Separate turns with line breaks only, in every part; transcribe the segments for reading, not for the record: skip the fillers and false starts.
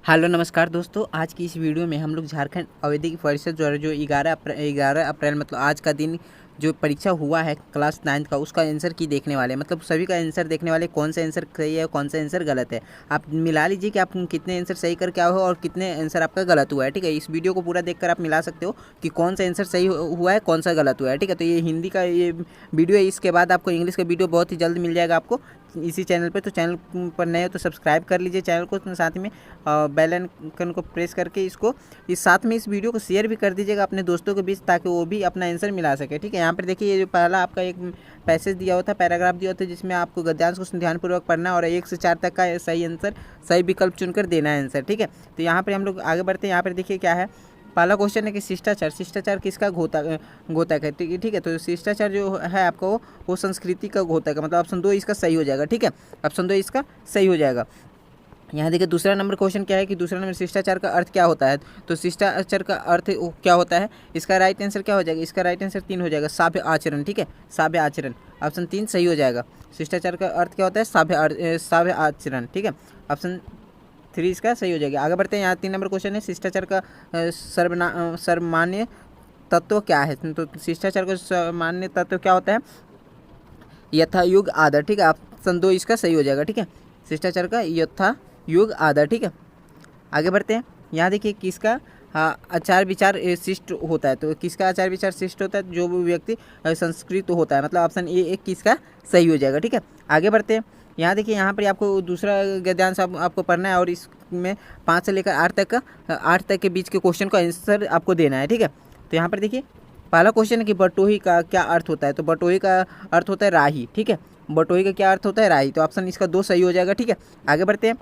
Hello नमस्कार दोस्तों। आज की इस वीडियो में हम लोग झारखंड औद्योगिक परिषद द्वारा जो 11 अप्रैल मतलब आज का दिन जो परीक्षा हुआ है क्लास 9 का, उसका आंसर की देखने वाले हैं। मतलब सभी का आंसर देखने वाले, कौन सा आंसर सही है कौन सा आंसर गलत है। आप मिला लीजिए कि आप कितने आंसर सही करके आओ और कितने आंसर आपका गलत हुआ है। ठीक है, इस वीडियो को पूरा देखकर आप मिला सकते हो कि कौन सा आंसर सही हुआ है कौन सा गलत हुआ है। ठीक है, तो ये हिंदी का ये वीडियो है। इसके बाद आपको इंग्लिश का वीडियो बहुत ही जल्द मिल जाएगा आपको इसी चैनल पे। तो चैनल पर नए हो तो सब्सक्राइब कर लीजिए चैनल को, साथ में बेल आइकन को प्रेस करके इसको साथ में इस वीडियो को शेयर भी कर दीजिएगा अपने दोस्तों के बीच, ताकि वो भी अपना आंसर मिला सके। ठीक है, यहाँ पर देखिए ये जो पहला आपका एक पैसेज दिया हुआ था, पैराग्राफ दिया हुआ था, जिसमें आपको गद्यांश को ध्यानपूर्वक पढ़ना और 1 से 4 तक का सही आंसर, सही विकल्प चुनकर देना है आंसर। ठीक है, तो यहाँ पर हम लोग आगे बढ़ते हैं। यहाँ पर देखिए क्या है, पहला क्वेश्चन है कि शिष्टाचार किसका घोतक है। ठीक है, तो शिष्टाचार जो है आपका वो संस्कृति का घोतक है। मतलब ऑप्शन 2 इसका सही हो जाएगा। ठीक है, ऑप्शन 2 इसका सही हो जाएगा। यहाँ देखिए दूसरा नंबर क्वेश्चन क्या है कि दूसरा नंबर शिष्टाचार का अर्थ क्या होता है। तो शिष्टाचार का अर्थ क्या होता है, इसका राइट आंसर क्या हो जाएगा। इसका राइट आंसर 3 हो जाएगा, सभ्य आचरण। ठीक है, सभ्य आचरण, ऑप्शन 3 सही हो जाएगा। शिष्टाचार का अर्थ क्या होता है, सभ्य आचरण। ठीक है, ऑप्शन 3 इसका सही हो जाएगा। आगे बढ़ते हैं। यहाँ 3 नंबर क्वेश्चन है, शिष्टाचार का सर्वमान्य तत्व क्या है। तो शिष्टाचार का सर्वमान्य तत्व क्या होता है, यथायुग आदर। ठीक है, ऑप्शन 2 इसका सही हो जाएगा। ठीक है, शिष्टाचार का यथायुग आदर। ठीक है, आगे बढ़ते हैं। यहाँ देखिए किसका आचार विचार शिष्ट होता है। तो किसका आचार विचार शिष्ट होता है, जो भी व्यक्ति संस्कृत होता है। मतलब ऑप्शन ए किसका सही हो जाएगा। ठीक है, आगे बढ़ते हैं। यहाँ देखिए यहाँ पर आपको दूसरा गद्यांश आपको पढ़ना है और इसमें 5 से लेकर 8 तक के बीच के क्वेश्चन का आंसर आपको देना है। ठीक है, तो यहाँ पर देखिए पहला क्वेश्चन है कि बटोही का क्या अर्थ होता है। तो बटोही का अर्थ होता है राही। ठीक है, बटोही का क्या अर्थ होता है, राही। तो ऑप्शन इसका 2 सही हो जाएगा। ठीक है, आगे बढ़ते हैं।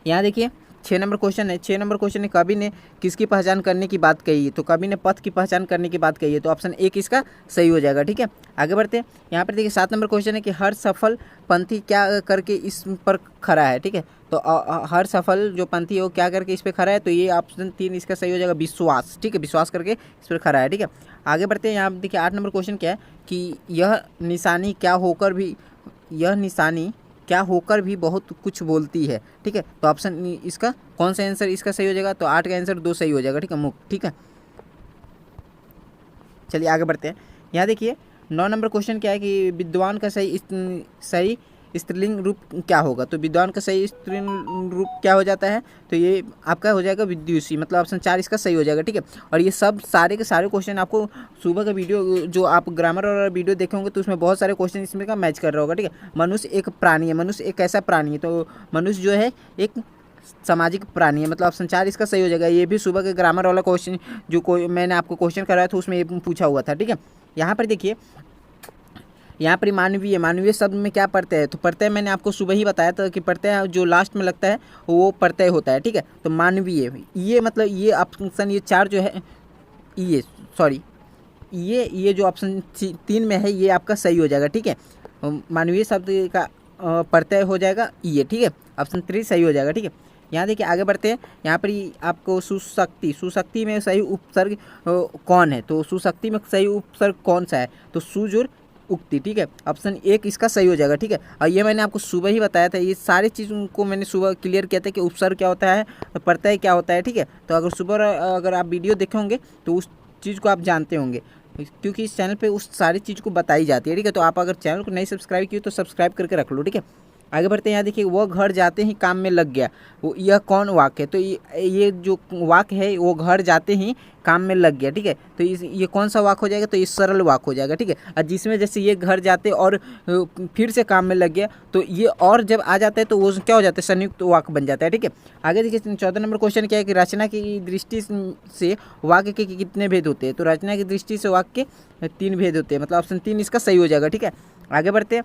यहाँ देखिए 6 नंबर क्वेश्चन है। 6 नंबर क्वेश्चन है, कवि ने किसकी पहचान करने की बात कही है। तो कवि ने पथ की पहचान करने की बात कही है। तो ऑप्शन 1 इसका सही हो जाएगा। ठीक है, आगे बढ़ते हैं। यहाँ पर देखिए 7 नंबर क्वेश्चन है कि हर सफल पंथी क्या करके इस पर खड़ा है। ठीक है, तो हर सफल जो पंथी है वो क्या करके इस पर खड़ा है। तो ये ऑप्शन 3 इसका सही हो जाएगा, विश्वास। ठीक है, विश्वास करके इस पर खड़ा है। ठीक है, आगे बढ़ते हैं। यहाँ देखिए 8 नंबर क्वेश्चन क्या है कि यह निशानी क्या होकर भी बहुत कुछ बोलती है। ठीक है, तो ऑप्शन इसका कौन सा आंसर इसका सही हो जाएगा। तो 8 का आंसर 2 सही हो जाएगा। ठीक है, मुख। ठीक है, चलिए आगे बढ़ते हैं। यहाँ देखिए 9 नंबर क्वेश्चन क्या है कि विद्वान का सही स्त्रीलिंग रूप क्या होगा। तो विद्वान का सही स्त्रीलिंग रूप क्या हो जाता है। तो ये आपका हो जाएगा विद्युषी। मतलब ऑप्शन 4 इसका सही हो जाएगा। ठीक है, और ये सब सारे के सारे क्वेश्चन आपको सुबह का वीडियो जो आप ग्रामर और वीडियो देखे होंगे तो उसमें बहुत सारे क्वेश्चन इसमें का मैच कर रहा होगा। ठीक है, मनुष्य एक प्राणी है, मनुष्य एक ऐसा प्राणी है। तो मनुष्य जो है एक सामाजिक प्राणी है। मतलब ऑप्शन 4 इसका सही हो जाएगा। ये भी सुबह के ग्रामर वाला क्वेश्चन जो मैंने आपको क्वेश्चन कराया था उसमें ये पूछा हुआ था। ठीक है, यहाँ पर देखिए यहाँ पर मानवीय शब्द में क्या प्रत्यय है। तो प्रत्यय मैंने आपको सुबह ही बताया था कि प्रत्यय जो लास्ट में लगता है वो प्रत्यय होता है। ठीक है, तो मानवीय ये मतलब ये ऑप्शन ये 4 जो है ये जो ऑप्शन 3 में है ये आपका सही हो जाएगा। ठीक है, मानवीय शब्द का प्रत्यय हो जाएगा ये। ठीक है, ऑप्शन 3 सही हो जाएगा। ठीक है, यहाँ देखिए आगे बढ़ते हैं। यहाँ पर आपको सुशक्ति में सही उपसर्ग कौन है। तो सुशक्ति में सही उपसर्ग कौन सा है। तो सुजुर उक्ति। ठीक है, ऑप्शन 1 इसका सही हो जाएगा। ठीक है, और ये मैंने आपको सुबह ही बताया था। ये सारी चीज़ों को मैंने सुबह क्लियर किया था कि उपसर्ग क्या होता है, प्रत्यय क्या होता है। ठीक है, तो अगर सुबह अगर आप वीडियो देखे होंगे तो उस चीज़ को आप जानते होंगे, क्योंकि इस चैनल पे उस सारी चीज़ को बताई जाती है। ठीक है, तो आप अगर चैनल को नहीं सब्सक्राइब किए तो सब्सक्राइब करके रख लो। ठीक है, आगे बढ़ते हैं। यहाँ देखिए वह घर जाते ही काम में लग गया। वो यह कौन वाक्य है। तो ये जो वाक्य है वो घर जाते ही काम में लग गया। ठीक है, तो ये कौन सा वाक्य हो जाएगा। तो ये सरल वाक्य हो जाएगा। ठीक है, और जिसमें जैसे ये घर जाते और फिर से काम में लग गया तो ये और जब आ जाता है तो वो क्या हो जाता है, संयुक्त वाक्य बन जाता है। ठीक है, आगे देखिए 14 नंबर क्वेश्चन क्या है कि रचना की दृष्टि से वाक्य के कितने भेद होते हैं। तो रचना की दृष्टि से वाक्य के 3 भेद होते हैं। मतलब ऑप्शन 3 इसका सही हो जाएगा। ठीक है, आगे बढ़ते हैं।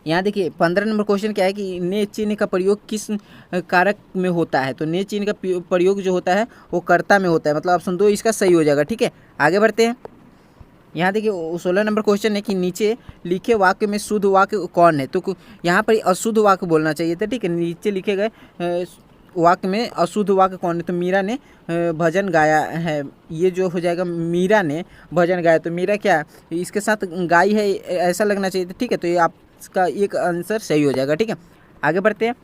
यहाँ देखिए 15 नंबर क्वेश्चन क्या है कि ने चिन्ह का प्रयोग किस कारक में होता है। तो ने चिन्ह का प्रयोग जो होता है वो कर्ता में होता है। मतलब ऑप्शन 2 इसका सही हो जाएगा। ठीक है, आगे बढ़ते हैं। यहाँ देखिए 16 नंबर क्वेश्चन है कि नीचे लिखे वाक्य में शुद्ध वाक्य कौन है। तो यहाँ पर अशुद्ध वाक्य बोलना चाहिए था। ठीक है, नीचे लिखे गए वाक्य में अशुद्ध वाक्य कौन है। तो मीरा ने भजन गाया है। ये जो हो जाएगा मीरा ने भजन गाया। तो मीरा क्या इसके साथ गाई है ऐसा लगना चाहिए था। ठीक है, तो ये आप इसका एक आंसर सही हो जाएगा। ठीक है, आगे बढ़ते हैं।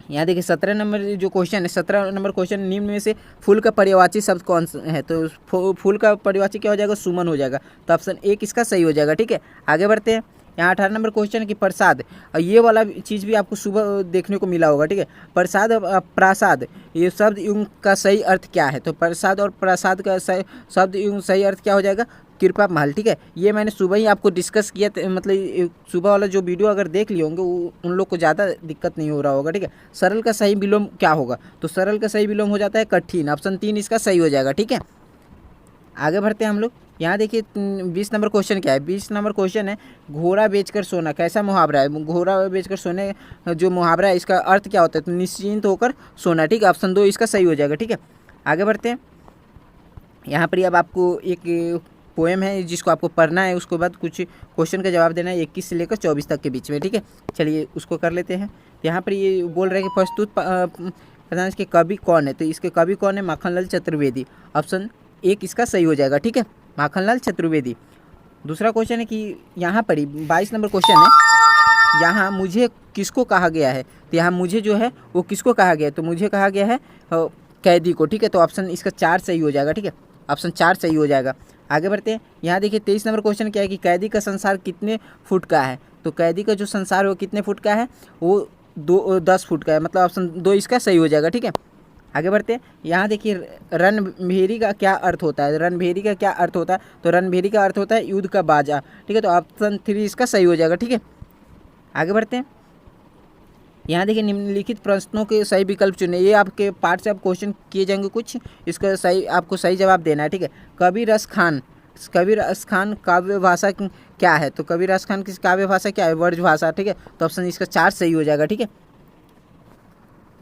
यहाँ देखिए 17 नंबर जो क्वेश्चन है, 17 नंबर क्वेश्चन, निम्न में से फूल का पर्यायवाची शब्द कौन सा है? तो फूल का पर्यायवाची क्या हो जाएगा? सुमन हो जाएगा। तो ऑप्शन एक इसका सही हो जाएगा। ठीक है, आगे बढ़ते हैं। यहाँ 18 नंबर क्वेश्चन है कि प्रसाद, और ये वाला चीज़ भी आपको सुबह देखने को मिला होगा। ठीक है, प्रसाद प्रासाद, ये शब्द युग्म का सही अर्थ क्या है? तो प्रसाद और प्रसाद का शब्द युग्म सही अर्थ क्या हो जाएगा? कृपा महल। ठीक है, ये मैंने सुबह ही आपको डिस्कस किया, मतलब सुबह वाला जो वीडियो अगर देख लिए होंगे उन लोग को ज़्यादा दिक्कत नहीं हो रहा होगा। ठीक है, सरल का सही विलोम क्या होगा? तो सरल का सही विलोम हो जाता है कठिन। ऑप्शन 3 इसका सही हो जाएगा। ठीक है, आगे बढ़ते हैं हम लोग। यहाँ देखिए 20 नंबर क्वेश्चन क्या है? 20 नंबर क्वेश्चन है घोड़ा बेचकर सोना कैसा मुहावरा है? घोड़ा बेचकर सोने जो मुहावरा है इसका अर्थ क्या होता है? तो निश्चिंत होकर सोना। ठीक है, ऑप्शन 2 इसका सही हो जाएगा। ठीक है, आगे बढ़ते हैं। यहाँ पर अब आपको एक पोएम है जिसको आपको पढ़ना है, उसके बाद कुछ क्वेश्चन का जवाब देना है 21 से लेकर 24 तक के बीच में। ठीक है, चलिए उसको कर लेते हैं। यहाँ पर ये बोल रहे हैं कि प्रस्तुत पदांश के कवि कौन है? तो इसके कवि कौन है? माखनलाल चतुर्वेदी। ऑप्शन 1 इसका सही हो जाएगा। ठीक है, माखनलाल चतुर्वेदी। दूसरा क्वेश्चन है कि यहाँ पर ही 22 नंबर क्वेश्चन है, यहाँ मुझे किसको कहा गया है? तो यहाँ मुझे जो है वो किसको कहा गया है? तो मुझे कहा गया है कैदी को। ठीक है, तो ऑप्शन इसका 4 सही हो जाएगा। ठीक है, ऑप्शन 4 सही हो जाएगा। आगे बढ़ते हैं। यहाँ देखिए 23 नंबर क्वेश्चन क्या है कि कैदी का संसार कितने फुट का है? तो कैदी का जो संसार है वो कितने फुट का है? वो 10 फुट का है, मतलब ऑप्शन 2 इसका सही हो जाएगा। ठीक है, आगे बढ़ते हैं। यहाँ देखिए रणभेरी का क्या अर्थ होता है? रणभेरी का क्या अर्थ होता है? तो रणभेरी का अर्थ होता है युद्ध का बाजा। ठीक है, तो ऑप्शन 3 इसका सही हो जाएगा। ठीक है, आगे बढ़ते हैं। यहाँ देखिए निम्नलिखित प्रश्नों के सही विकल्प चुने। ये आपके पार्ट से आप क्वेश्चन किए जाएंगे कुछ, इसका सही आपको सही जवाब देना है। ठीक है, कबीर रस खान काव्य भाषा क्या है? तो कबीर रस खान की काव्य भाषा क्या है? ब्रज भाषा। ठीक है, तो ऑप्शन इसका 4 सही हो जाएगा। ठीक है,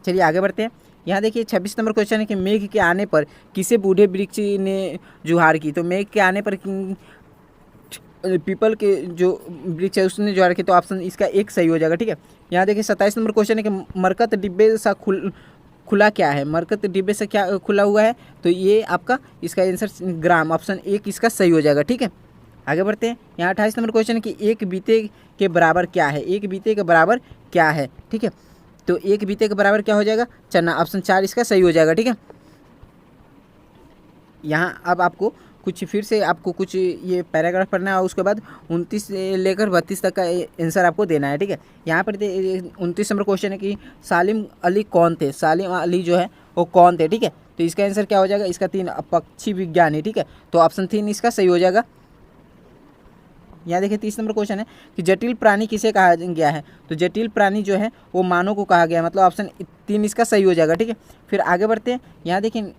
चलिए आगे बढ़ते हैं। यहाँ देखिए 26 नंबर क्वेश्चन है कि मेघ के आने पर किसे बूढ़े वृक्ष ने जुहार की? तो मेघ के आने पर पीपल के जो वृक्ष है उसने जुहार की, तो ऑप्शन इसका 1 सही हो जाएगा। ठीक है, यहाँ देखिए 27 नंबर क्वेश्चन है कि मरकत डिब्बे सा खुला क्या है? मरकत डिब्बे से क्या खुला हुआ है? तो ये आपका इसका आंसर ग्राम, ऑप्शन 1 इसका सही हो जाएगा। ठीक है, आगे बढ़ते हैं। यहाँ 28 नंबर क्वेश्चन है कि एक बीते के बराबर क्या है? एक बीते के बराबर क्या है? ठीक है, तो एक बीते के बराबर क्या हो जाएगा? चना, ऑप्शन 4 इसका सही हो जाएगा। ठीक है, यहाँ अब आपको कुछ फिर से आपको कुछ ये पैराग्राफ पढ़ना है और उसके बाद 29 से लेकर 32 तक का आंसर आपको देना है। ठीक है, यहाँ पर 29 नंबर क्वेश्चन है कि सालिम अली कौन थे? सालिम अली जो है वो कौन थे? ठीक है, तो इसका आंसर क्या हो जाएगा? इसका 3 पक्षी विज्ञानी। ठीक है, तो ऑप्शन 3 इसका सही हो जाएगा। यहाँ देखिए 30 नंबर क्वेश्चन है कि जटिल प्राणी किसे कहा गया है? तो जटिल प्राणी जो है वो मानव को कहा गया है, मतलब ऑप्शन 3 इसका सही हो जाएगा। ठीक है, फिर आगे बढ़ते हैं। यहाँ देखिए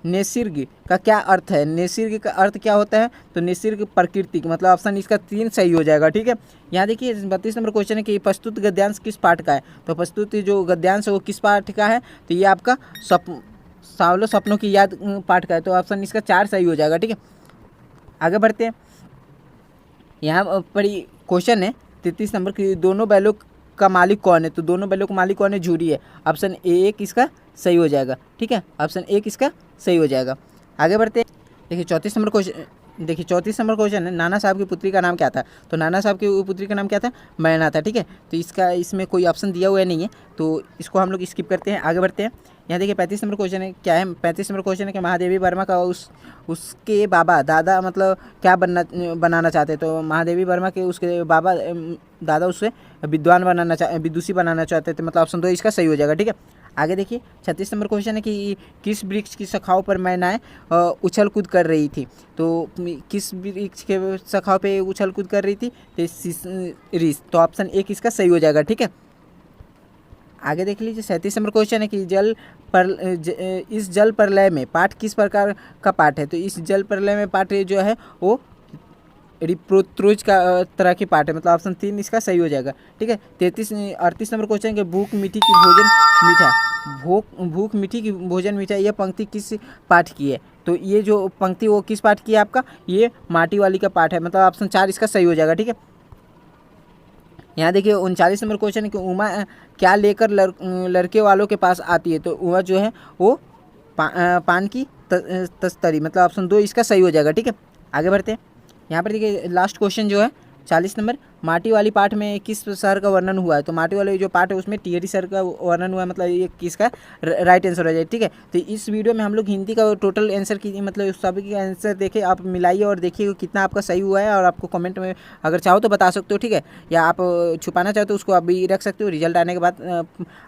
निसर्ग का क्या अर्थ है? निसर्ग का अर्थ क्या होता है? तो निसर्ग प्रकृति, मतलब ऑप्शन इसका 3 सही हो जाएगा। ठीक है, यहाँ देखिए 32 नंबर क्वेश्चन है कि प्रस्तुत गद्यांश किस पाठ का है? तो प्रस्तुत जो गद्यांश है वो किस पाठ का है? तो ये आपका सावलो सपनों की याद पाठ का है, तो ऑप्शन इसका 4 सही हो जाएगा। ठीक है, आगे बढ़ते हैं। यहाँ पर क्वेश्चन है 33 नंबर की दोनों बैलों का मालिक कौन है? तो दोनों बैलों का मालिक कौन है? झूरी है, ऑप्शन 1 इसका सही हो जाएगा। ठीक है, ऑप्शन 1 इसका सही हो जाएगा। आगे बढ़ते हैं। देखिए 34 नंबर क्वेश्चन, देखिए 34 नंबर क्वेश्चन है नाना साहब की पुत्री का नाम क्या था? तो नाना साहब की पुत्री का नाम क्या था? मैना था। ठीक है, तो इसका इसमें कोई ऑप्शन दिया हुआ नहीं है, तो इसको हम लोग स्किप करते हैं। आगे बढ़ते हैं। यहाँ देखिए 35 नंबर क्वेश्चन है क्या है? 35 नंबर क्वेश्चन है कि महादेवी वर्मा का उसके बाबा दादा मतलब क्या बनाना चाहते? तो महादेवी वर्मा के उसके बाबा दादा उससे विदुषी बनाना चाहते थे, मतलब ऑप्शन 2 इसका सही हो जाएगा। ठीक है, आगे देखिए 36 नंबर क्वेश्चन है कि किस वृक्ष की शाखाओं पर मैनाएं उछल कूद कर रही थी? तो किस वृक्ष के शाखाओं पे उछल कूद कर रही थी? तो ऑप्शन 1 इसका सही हो जाएगा। ठीक है, आगे देख लीजिए 37 नंबर क्वेश्चन है कि इस जल प्रलय में पाठ किस प्रकार का पाठ है? तो इस जल प्रलय में पाठ जो है वो रिप्रोत्रोज का तरह की पाठ है, मतलब ऑप्शन 3 इसका सही हो जाएगा। ठीक है, 38 नंबर क्वेश्चन है भूख मीठी की भोजन मीठा भूख मीठी की भोजन मीठा, यह पंक्ति किस पाठ की है? तो ये जो पंक्ति वो किस पाठ की है आपका? ये माटी वाली का पाठ है, मतलब ऑप्शन 4 इसका सही हो जाएगा। ठीक है, यहाँ देखिए 39 नंबर क्वेश्चन है कि उमा क्या लेकर लड़के वालों के पास आती है? तो उमा जो है वो पान की तस्तरी, मतलब ऑप्शन 2 इसका सही हो जाएगा। ठीक है, आगे बढ़ते हैं। यहाँ पर देखिए लास्ट क्वेश्चन जो है 40 नंबर माटी वाली पार्ट में किस शहर का वर्णन हुआ है, तो माटी वाले जो पार्ट है उसमें टिहरी शहर का वर्णन हुआ है, मतलब ये किसका राइट आंसर हो जाए। ठीक है, तो इस वीडियो में हम लोग हिंदी का टोटल आंसर की मतलब सभी के आंसर देखे, आप मिलाइए और देखिए कितना आपका सही हुआ है, और आपको कमेंट में अगर चाहो तो बता सकते हो। ठीक है, या आप छुपाना चाहो तो उसको अभी रख सकते हो, रिजल्ट आने के बाद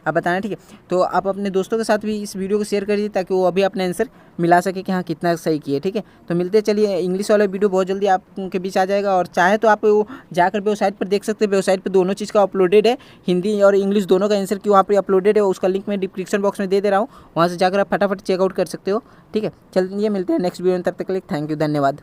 आप बताना। ठीक है, तो आप अपने दोस्तों के साथ भी इस वीडियो को शेयर करिए ताकि वो अभी अपने आंसर मिला सके कि हाँ कितना सही किए। ठीक है, तो मिलते चलिए, इंग्लिश वाला वीडियो बहुत जल्दी आपके बीच आ जाएगा, और चाहे तो आप वो जाकर वेबसाइट पर देख सकते हैं। वेबसाइट पर दोनों चीज़ का अपलोडेड है, हिंदी और इंग्लिश दोनों का आंसर की वहाँ पर अपलोडेड है, उसका लिंक मैं डिस्क्रिप्शन बॉक्स में दे दे रहा हूँ, वहाँ से जाकर आप फटाफट चेकआउट कर सकते हो। ठीक है, चलिए मिलते हैं नेक्स्ट वीडियो में, तब तक के लिए थैंक यू, धन्यवाद।